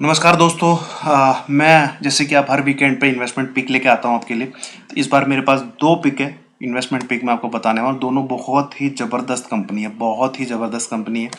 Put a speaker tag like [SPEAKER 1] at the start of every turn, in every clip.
[SPEAKER 1] नमस्कार दोस्तों। मैं जैसे कि आप हर वीकेंड पे इन्वेस्टमेंट पिक लेके आता हूँ आपके लिए। तो इस बार मेरे पास दो पिक है इन्वेस्टमेंट पिक मैं आपको बताने वाला हूँ। दोनों बहुत ही ज़बरदस्त कंपनी है, बहुत ही ज़बरदस्त कंपनी है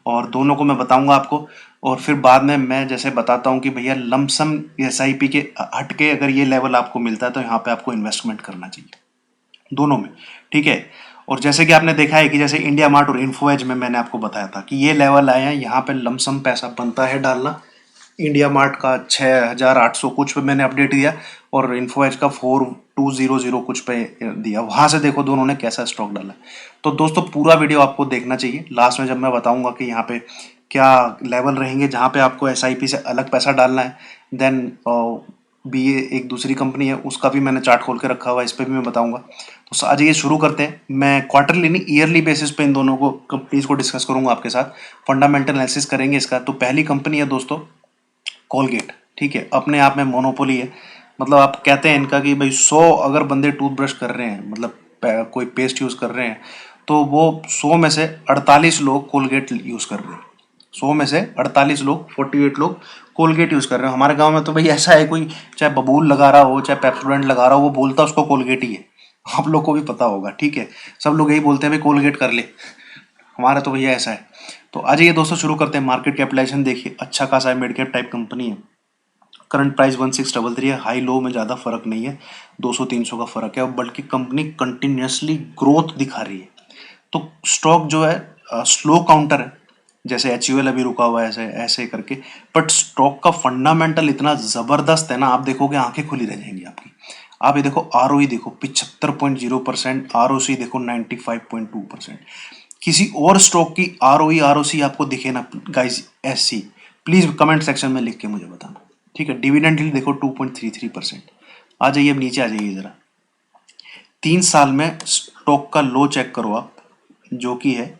[SPEAKER 1] और दोनों को मैं बताऊंगा आपको। और फिर बाद में मैं जैसे बताता हूँ कि भैया लमसम SIP के हट के अगर ये लेवल आपको मिलता है तो यहाँ पे आपको इन्वेस्टमेंट करना चाहिए दोनों में। ठीक है। और जैसे कि आपने देखा है कि जैसे इंडिया मार्ट और इन्फो एज में मैंने आपको बताया था कि ये लेवल आए हैं, यहाँ पे लमसम पैसा बनता है डालना। इंडिया मार्ट का 6,800 कुछ पे मैंने अपडेट दिया और इन्फो एज का 4,200 कुछ पे दिया। वहां से देखो दोनों ने कैसा स्टॉक डाला। तो दोस्तों पूरा वीडियो आपको देखना चाहिए। लास्ट में जब मैं बताऊंगा कि यहाँ पे क्या लेवल रहेंगे जहाँ पे आपको SIP से अलग पैसा डालना है, देन BA एक दूसरी कंपनी है उसका भी मैंने चार्ट खोल के रखा हुआ है, इस पर भी मैं बताऊंगा। तो आज ये शुरू करते हैं। मैं क्वार्टरली नहीं ईयरली बेसिस पे इन दोनों को कंपनीज को डिस्कस करूंगा आपके साथ, फंडामेंटल एनालिसिस करेंगे इसका। तो पहली कंपनी है दोस्तों कोलगेट। ठीक है, अपने आप में मोनोपोली है। मतलब आप कहते हैं इनका कि भाई 100 अगर बंदे टूथब्रश कर रहे हैं, मतलब कोई पेस्ट यूज कर रहे हैं, तो वो 100 में से 48 लोग कोलगेट यूज कर रहे हैं। 100 में से 48 लोग, 48 लोग कोलगेट यूज कर रहे हैं। हमारे गांव में तो भाई ऐसा है, कोई चाहे बबूल लगा रहा हो चाहे पेप्सोडेंट लगा रहा हो, वो बोलता उसको कोलगेट ही है। आप लोग को भी पता होगा। ठीक है, सब लोग यही बोलते हैं भाई कोलगेट कर ले। हमारा तो भैया ऐसा है। तो आज ये दोस्तों शुरू करते हैं। मार्केट कैपिटलाइजेशन देखिए अच्छा खासा है, मिड कैप टाइप कंपनी है। करंट प्राइस 1633 है। हाई लो में ज़्यादा फर्क नहीं है, 200-300 का फर्क है, बल्कि कंपनी कंटिन्यूसली ग्रोथ दिखा रही है। तो स्टॉक जो है स्लो काउंटर है, जैसे HUL अभी रुका हुआ है ऐसे ऐसे करके। बट स्टॉक का फंडामेंटल इतना जबरदस्त है ना, आप देखोगे आंखें खुली रह जाएंगी आपकी। आप ये देखो ROE देखो 75.0%, ROC देखो 95.2%। किसी और स्टॉक की ROE ROC आपको दिखे ना गाइस ऐसी, प्लीज कमेंट सेक्शन में लिख के मुझे बताना। ठीक है। डिविडेंड यील्ड देखो 2.33%। आ जाइए, अब नीचे आ जाइए जरा। 3 साल में स्टॉक का लो चेक करो आप, जो कि है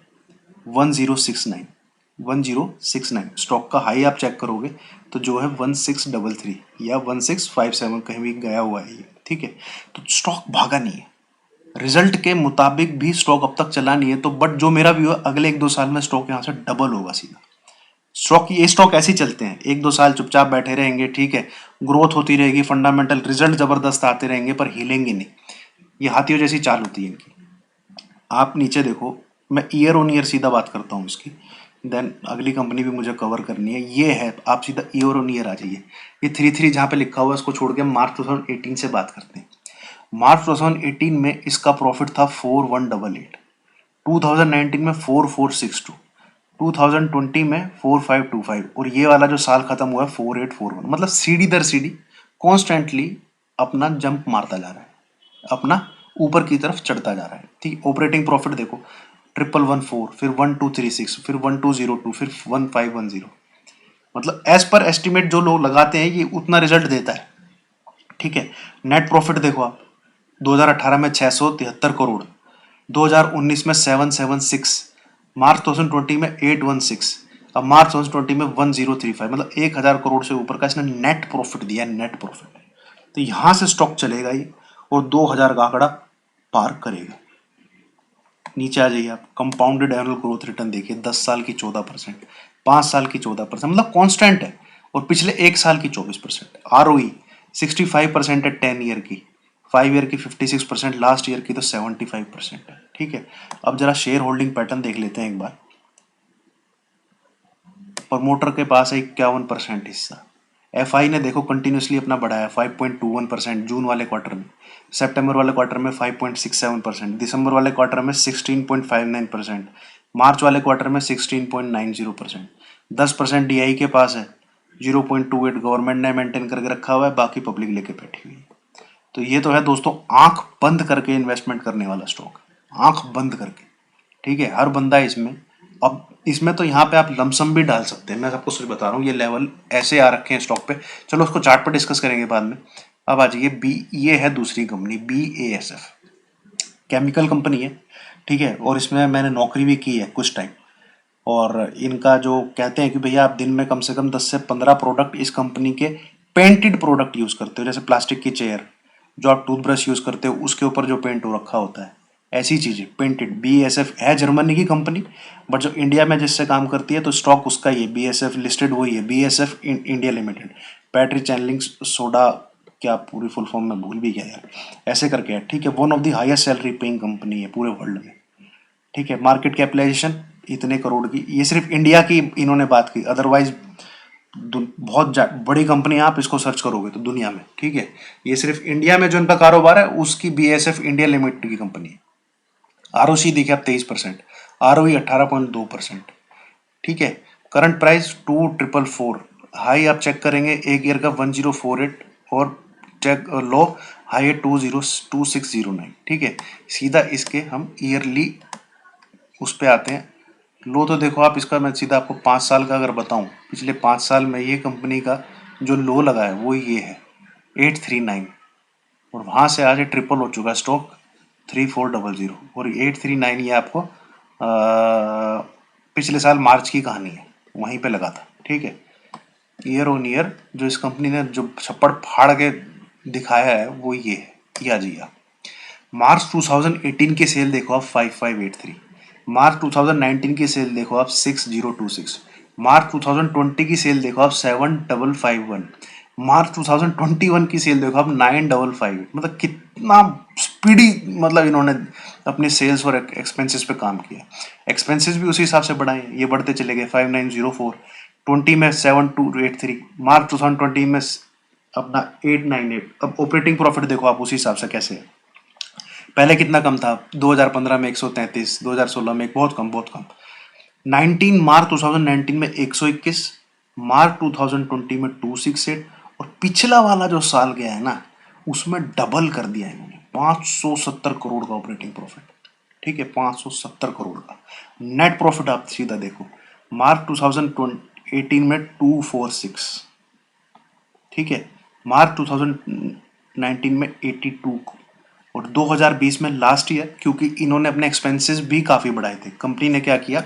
[SPEAKER 1] 1069। 1069 स्टॉक का हाई आप चेक करोगे तो जो है 1633 या 1657 कहीं भी गया हुआ है ये। ठीक है। तो स्टॉक भागा नहीं है, रिजल्ट के मुताबिक भी स्टॉक अब तक चला नहीं है। तो बट जो मेरा व्यू है, अगले 1-2 साल में स्टॉक यहाँ से डबल होगा सीधा। स्टॉक ऐसे ही चलते हैं, 1-2 साल चुपचाप बैठे रहेंगे। ठीक है, ग्रोथ होती रहेगी, फंडामेंटल रिजल्ट जबरदस्त आते रहेंगे, पर हिलेंगे नहीं। ये हाथियों जैसी चाल होती है इनकी। आप नीचे देखो, मैं ईयर ऑन ईयर सीधा बात करता हूँ इसकी, देन अगली कंपनी भी मुझे कवर करनी है। ये है, आप सीधा ईयर ऑन ईयर आ जाइए। ये 33 जहाँ पे लिखा हुआ है इसको छोड़ के मार्च 2018 से बात करते हैं। मार्च 2018 में इसका प्रॉफिट था 4188, 2019 में 4462, 2020 में 4525 और ये वाला जो साल खत्म हुआ है 4841। मतलब सीढ़ी दर सीढ़ी कॉन्स्टेंटली अपना जंप मारता जा रहा है, अपना ऊपर की तरफ चढ़ता जा रहा है। ठीक। ऑपरेटिंग प्रॉफिट देखो 1114, फिर 1236, फिर 1202, फिर 1510। मतलब एज पर एस्टिमेट जो लोग लगाते हैं ये उतना रिजल्ट देता है। ठीक है। नेट प्रॉफिट देखो आप, 2018 में 673 करोड़, 2019 में 776, मार्च 2020 में 816, अब मार्च 2020 में 1035। मतलब 1,000 करोड़ से ऊपर का इसने नेट प्रॉफिट दिया है, नेट प्रॉफिट। तो यहां से स्टॉक चलेगा ये और 2,000 का आंकड़ा पार करेगा। नीचे आ जाइए आप, कंपाउंडेड एनुअल ग्रोथ रिटर्न देखिए, 10 साल की 14%, 5 साल की 14%, मतलब कांस्टेंट है। और पिछले 1 साल की 24%। ROE 65% है 10 ईयर की, 5 ईयर की 56%, लास्ट ईयर की तो 75% है। ठीक है। अब जरा शेयर होल्डिंग पैटर्न देख लेते हैं एक बार। प्रमोटर के पास है 51% हिस्सा। FI ने देखो कंटिन्यूसली अपना बढ़ाया 5.21% जून वाले क्वार्टर में, सितंबर वाले क्वार्टर में 5.67%, दिसंबर वाले क्वार्टर में 16.59%, मार्च वाले क्वार्टर में 16.90%। 10% DI के पास है, 0.28 गवर्नमेंट ने मेंटेन करके रखा हुआ है, बाकी पब्लिक लेके बैठी हुई है। तो ये तो है दोस्तों आंख बंद करके इन्वेस्टमेंट करने वाला स्टॉक, आंख बंद करके। ठीक है, हर बंदा इसमें। अब इसमें तो यहाँ पे आप लमसम भी डाल सकते हैं, मैं आपको सच बता रहा हूँ। ये लेवल ऐसे आ रखे हैं स्टॉक पे, चलो उसको चार्ट पर डिस्कस करेंगे बाद में। अब आ जाइए ये है दूसरी कंपनी BASF, केमिकल कंपनी है। ठीक है, और इसमें मैंने नौकरी भी की है कुछ टाइम। और इनका जो कहते हैं कि भैया आप दिन में कम से कम 10 से 15 प्रोडक्ट इस कंपनी के पेंटेड प्रोडक्ट यूज करते हो, जैसे प्लास्टिक की चेयर, जो आप टूथब्रश यूज करते हो उसके ऊपर जो पेंट हो रखा होता है, ऐसी चीज़ें पेंटेड। BASF है जर्मनी की कंपनी, बट जो इंडिया में जिससे काम करती है तो स्टॉक उसका ही है, BASF लिस्टेड वही है, BASF India limited. Battery channeling soda, क्या पूरी फुल फॉर्म में भूल भी गया यार, ऐसे करके है, ठीक है। One of the highest salary paying company है पूरे वर्ल्ड में, ठीक है। मार्केट कैपिटलाइजेशन इतने करोड़ की, ये सिर्फ इंडिया की इन्होंने बात की, अदरवाइज बहुत बड़ी कंपनी है, आप इसको सर्च करोगे तो दुनिया में, ठीक है। ये सिर्फ इंडिया में जो इनका कारोबार है उसकी BASF इंडिया लिमिटेड की कंपनी है। ROC देखिए आप 23%, ROE 18.2%, ठीक है। करंट प्राइस 2444, हाई आप चेक करेंगे एक ईयर का 1048, और चेक लो हाई है 2609, ठीक है। सीधा इसके हम ईयरली उस पे आते हैं। लो तो देखो आप इसका, मैं सीधा आपको 5 साल का अगर बताऊं, पिछले 5 साल में ये कंपनी का जो लो लगा है वो ये है 839, और वहां से आज ट्रिपल हो चुका है स्टॉक 3400, और 839 ये आपको पिछले साल मार्च की कहानी है, वहीं पे लगा था, ठीक है। ईयर ऑन ईयर जो इस कंपनी ने जो छप्पड़ फाड़ के दिखाया है वो ये है, या जी या। मार्च 2018 की सेल देखो आप 5583, मार्च 2019 की सेल देखो आप 6026, मार्च 2020 की सेल देखो आप 7551, मार्च 2021 की सेल देखो आप 9558। मतलब कितना स्पीडी, मतलब इन्होंने अपने सेल्स और एक्सपेंसेस पे काम किया। एक्सपेंसेस भी उसी हिसाब से बढ़ाए, ये बढ़ते चले गए। 5904, 20 में 7283, मार्च 2020 में अपना 898। अब ऑपरेटिंग प्रॉफिट देखो आप उसी हिसाब से कैसे है, पहले कितना कम था, 2015 में 133, 2016 में बहुत कम बहुत कम, 19 मार्च 2019 में 121, मार्च 2020 में 268, और पिछला वाला जो साल गया है ना उसमें डबल कर दिया है इन्होंने, 570 करोड़ का ऑपरेटिंग प्रॉफिट, ठीक है। 570 करोड़ का नेट प्रॉफिट आप सीधा देखो, मार्च 2018 में 246, ठीक है। मार्च 2019 में 82, और 2020 में लास्ट ईयर, क्योंकि इन्होंने अपने एक्सपेंसेस भी काफ़ी बढ़ाए थे, कंपनी ने क्या किया,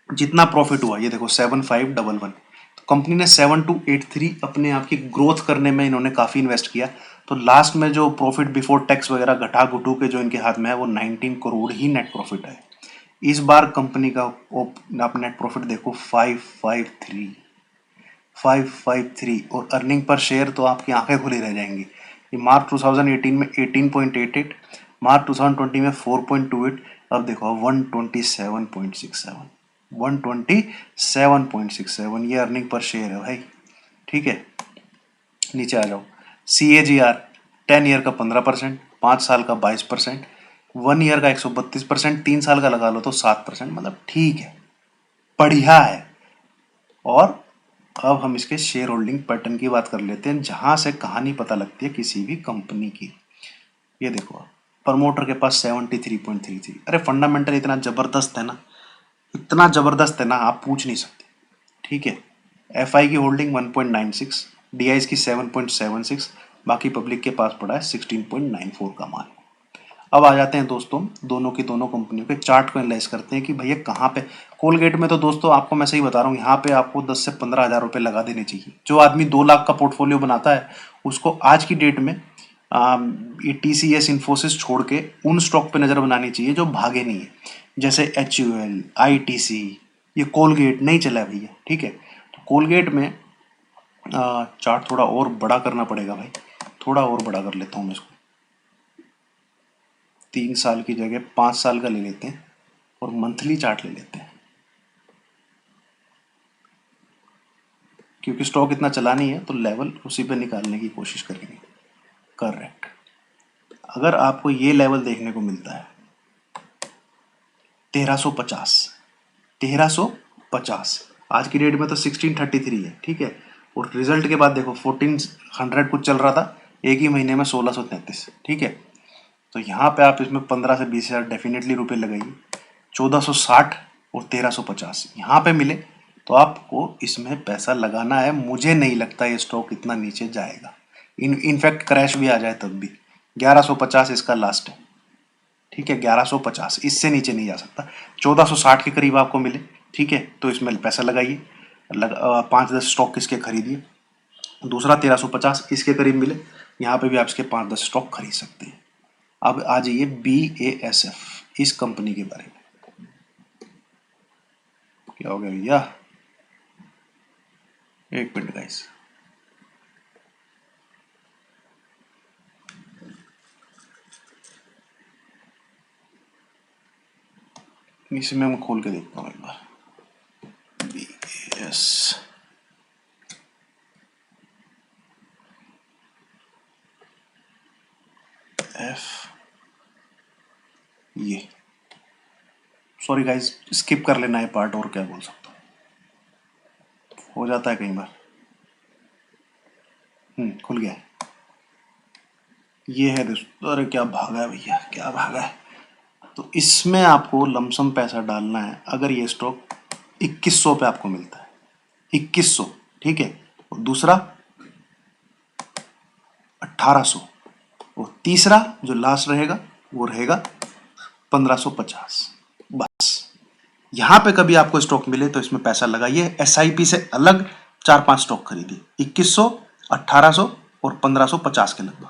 [SPEAKER 1] जितना प्रॉफिट हुआ ये देखो 7511, तो कंपनी ने 7283 अपने आप की ग्रोथ करने में इन्होंने काफ़ी इन्वेस्ट किया। तो लास्ट में जो प्रॉफिट बिफोर टैक्स वगैरह घटा घुटू के जो इनके हाथ में है वो 19 करोड़ ही नेट प्रॉफिट है। इस बार कंपनी का आप नेट प्रॉफिट देखो 553, और अर्निंग पर शेयर तो आपकी आंखें खुली रह जाएंगी। ये मार्च 2018 में 18.88, मार्च 2020 में 4.28, अब देखो 127.67, 127.67 ये अर्निंग पर शेयर है भाई, ठीक है। नीचे आ जाओ, CAGR 10 ईयर का 15%, 5 साल का 22%, 1 ईयर का 132%, 3 साल का लगा लो तो 7%, मतलब ठीक है, बढ़िया है। और अब हम इसके शेयर होल्डिंग पैटर्न की बात कर लेते हैं, जहां से कहानी पता लगती है किसी भी कंपनी की। ये देखो प्रमोटर के पास 73.33, अरे फंडामेंटल इतना जबरदस्त है ना, इतना जबरदस्त है ना, आप पूछ नहीं सकते, ठीक है। FI की होल्डिंग 1.96, DIs की 7.76, बाकी पब्लिक के पास पड़ा है 16.94 का माल। अब आ जाते हैं दोस्तों दोनों की दोनों कंपनियों के चार्ट को एनालाइज करते हैं कि भैया कहाँ पे। कोलगेट में तो दोस्तों आपको मैं सही बता रहा हूँ, यहाँ पे आपको 10 से 15 हज़ार रुपये लगा देने चाहिए। जो आदमी 2 लाख का पोर्टफोलियो बनाता है उसको आज की डेट में ये TCS इन्फोसिस छोड़ के उन स्टॉक पे नज़र बनानी चाहिए जो भागे नहीं है, जैसे HUL, ITC, ये कोलगेट नहीं चला है भैया, ठीक है। तो कोलगेट में चार्ट थोड़ा और बड़ा करना पड़ेगा भाई, थोड़ा और बड़ा कर लेता हूँ मैं इसको, 3 साल की जगह 5 साल का ले लेते हैं और मंथली चार्ट ले लेते हैं, क्योंकि स्टॉक इतना चला नहीं है तो लेवल उसी पे निकालने की कोशिश करेंगे। करेक्ट, अगर आपको ये लेवल देखने को मिलता है 1350, 1350 आज की डेट में तो 1633 है, ठीक है। और रिजल्ट के बाद देखो 1400 कुछ चल रहा था, एक ही महीने में 1633, ठीक है। तो यहाँ पे आप इसमें 15 से 20 हज़ार डेफिनेटली रुपये लगाइए, 1460 और 1350 यहाँ पे मिले तो आपको इसमें पैसा लगाना है। मुझे नहीं लगता ये स्टॉक इतना नीचे जाएगा, इनफैक्ट क्रैश भी आ जाए तब भी 1150 इसका लास्ट है, ठीक है। 1150 इससे नीचे नहीं जा सकता। 1460 के करीब आपको मिले, ठीक है, तो इसमें पैसा लगाइए, 5-10 स्टॉक इसके खरीदिए। दूसरा 1350 इसके करीब मिले, यहाँ पे भी आप इसके 5-10 स्टॉक खरीद सकते हैं, अब आ जाइए BASF, इस कंपनी के बारे में। क्या हो गया भैया, एक मिनट गाइस। इसमें मैं खोल के देखता हूँ एक बार। BASF, ये सॉरी गाइस, स्किप कर लेना है पार्ट, और क्या बोल सकता हूँ, हो जाता है कई बार। खुल गया है। ये है दोस्तों, अरे क्या भागा है भैया, क्या भागा है। तो इसमें आपको लमसम पैसा डालना है। अगर ये स्टॉक 2100 पे आपको मिलता है, 2100, ठीक है, और दूसरा 1800, और तीसरा जो लास्ट रहेगा वो रहेगा 1550। बस यहां पे कभी आपको स्टॉक मिले तो इसमें पैसा लगाइए। SIP से अलग 4-5 स्टॉक खरीदिए, 2100, 1800 और 1550 के लगभग।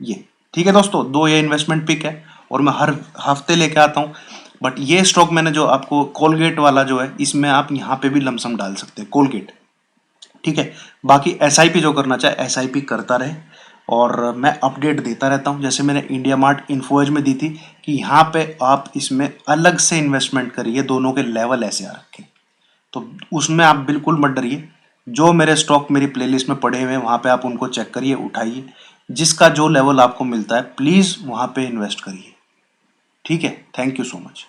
[SPEAKER 1] ये ठीक है दोस्तों, दो ये इन्वेस्टमेंट पिक है और मैं हर हफ्ते लेके आता हूँ। बट ये स्टॉक मैंने जो आपको कोलगेट वाला जो है, इसमें आप यहाँ पे भी लमसम डाल सकते हैं, कोलगेट, ठीक है। बाकी SIP जो करना चाहे SIP करता रहे, और मैं अपडेट देता रहता हूँ। जैसे मैंने इंडिया मार्ट इन्फोएज में दी थी कि यहाँ पे आप इसमें अलग से इन्वेस्टमेंट करिए, दोनों के लेवल ऐसे आ रखे, तो उसमें आप बिल्कुल मत डरिए। जो मेरे स्टॉक मेरी प्लेलिस्ट में पड़े हुए हैं वहाँ पे आप उनको चेक करिए, उठाइए, जिसका जो लेवल आपको मिलता है प्लीज़ वहाँ पे इन्वेस्ट करिए, ठीक है। Thank you so much.